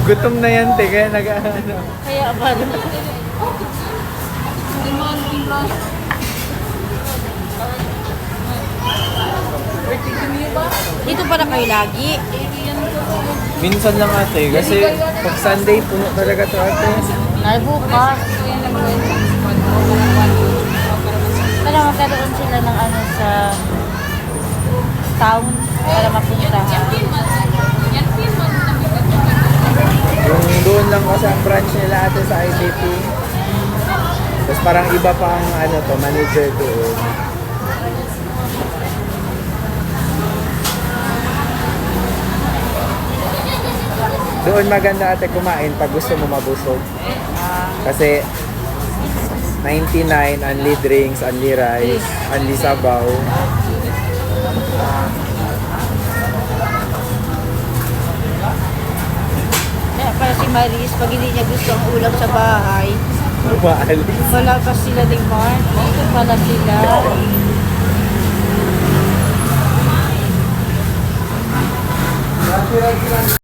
Gutom na yan, te. Kaya nag-ano. Kaya ba? Dito pa na kayo lagi? Minsan lang ate. Kasi pag Sunday, puno talaga to ate. Ay, bukas. Para magkaroon sila ng ano sa town para mapuntahan. Yung doon lang kasi ang branch nila ate sa ICT. Tapos parang iba pa ang ano to, manager doon. Doon maganda ate kumain pag gusto mo mabusog. Kasi 99, only drinks, only rice, only sabaw. Kaya para si Maris, pag hindi niya gusto ang ulam sa bahay, Maalis. wala pa sila ni Mark. Ito pala sila.